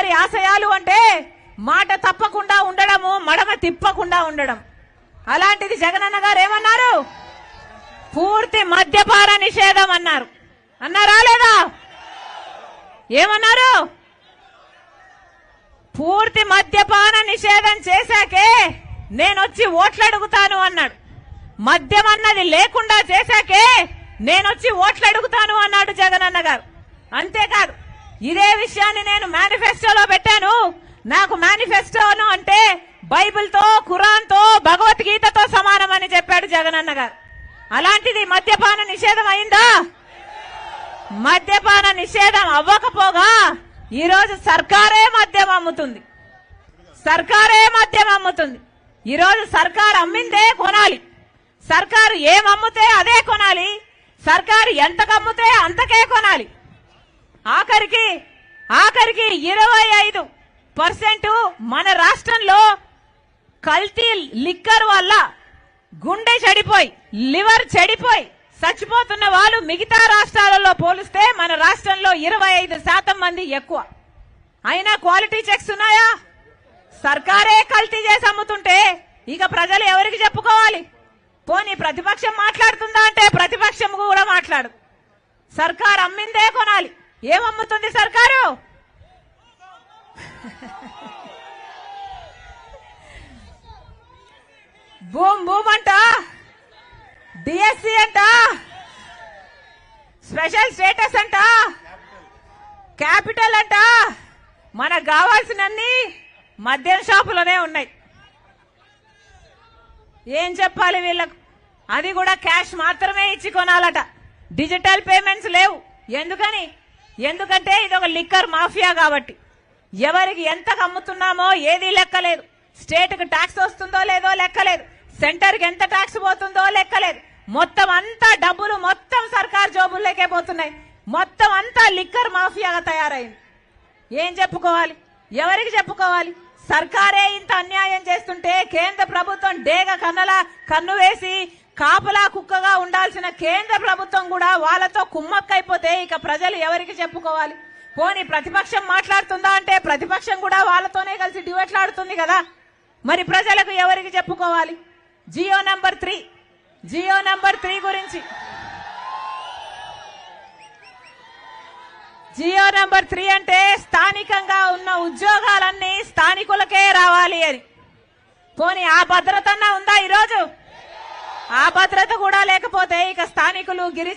గారి ఆశయాలు అంటే మాట తప్పకుండా ఉండడము, మడమ తిప్పకుండా ఉండడం. అలాంటిది జగనన్న గారు ఏమన్నారు? పూర్తి మద్యపాన నిషేధం అన్నారు. అన్నారా లేదా? ఏమన్నారు? పూర్తి మద్యపాన నిషేధం చేశాకే నేనొచ్చి ఓట్లు అడుగుతాను అన్నాడు. మద్యం అన్నది లేకుండా చేశాకే నేనొచ్చి ఓట్లు అడుగుతాను అన్నాడు జగనన్న గారు. అంతేకాదు, ఇదే విషయాన్ని నేను మేనిఫెస్టోలో పెట్టాను. నాకు మేనిఫెస్టోను అంటే బైబిల్తో, ఖురాన్తో, భగవద్గీతతో సమానమని చెప్పాడు జగనన్న గారు. అలాంటిది మద్యపాన నిషేధం అయిందా? మద్యపాన నిషేధం అవ్వకపోగా ఈరోజు సర్కారే మద్యం అమ్ముతుంది. సర్కారే మద్యం అమ్ముతుంది. ఈరోజు సర్కారు అమ్మిందే కొనాలి. సర్కారు ఏం అమ్ముతే అదే కొనాలి. సర్కారు ఎంతకు అమ్ముతే అంతకే కొనాలి. ఆఖరికి 25% మన రాష్ట్రంలో కల్తీ లిక్కర్ వల్ల గుండె చెడిపోయి, లివర్ చెడిపోయి చచ్చిపోతున్న వాళ్ళు మిగతా రాష్ట్రాలలో పోలిస్తే మన రాష్ట్రంలో 25% మంది ఎక్కువ. అయినా క్వాలిటీ చెక్స్ ఉన్నాయా? సర్కారే కల్తీ చేసి అమ్ముతుంటే ఇక ప్రజలు ఎవరికి చెప్పుకోవాలి? పోనీ ప్రతిపక్షం మాట్లాడుతుందా అంటే ప్రతిపక్షం కూడా మాట్లాడు. సర్కారు అమ్మిందే కొనాలి. ఏమమ్ముతుంది సర్కారు? భూమ్ అంట, డిఎస్సి అంట, స్పెషల్ స్టేటస్ అంట, క్యాపిటల్ అంట. మనకు కావాల్సినన్ని మద్యం షాపులోనే ఉన్నాయి. ఏం చెప్పాలి వీళ్ళకు? అది కూడా క్యాష్ మాత్రమే ఇచ్చి కొనాలట. డిజిటల్ పేమెంట్స్ లేవు. ఎందుకంటే ఇది ఒక లిక్కర్ మాఫియా కాబట్టి. ఎవరికి ఎంత అమ్ముతున్నామో ఏది లెక్కలేదు. స్టేట్ కు ట్యాక్స్ వస్తుందో లేదో లెక్కలేదు. సెంటర్ కి ఎంత ట్యాక్స్ పోతుందో లెక్కలేదు. మొత్తం అంతా డబ్బులు మొత్తం సర్కార్ జోబుల్లోకే పోతున్నాయి. మొత్తం అంతా లిక్కర్ మాఫియాగా తయారైంది. ఏం చెప్పుకోవాలి? ఎవరికి చెప్పుకోవాలి? సర్కారే ఇంత అన్యాయం చేస్తుంటే కేంద్ర ప్రభుత్వం డేగ కన్ను వేసి కాపలా కుక్కగా ఉండాల్సిన కేంద్ర ప్రభుత్వం కూడా వాళ్ళతో కుమ్మక్కైపోతే ఇక ప్రజలు ఎవరికి చెప్పుకోవాలి? పోనీ ప్రతిపక్షం మాట్లాడుతుందా అంటే ప్రతిపక్షం కూడా వాళ్ళతోనే కలిసి డ్యూయట్లాడుతుంది కదా. మరి ప్రజలకు ఎవరికి చెప్పుకోవాలి? జియో నంబర్ 3 గురించి, జియో నంబర్ 3 అంటే స్థానికంగా ఉన్న ఉద్యోగాలన్నీ స్థానికులకే రావాలి అని. పోనీ ఆ భద్రత ఉందా ఈరోజు? ఆ భద్రత కూడా లేకపోతే ఇక స్థానికులు, గిరిజన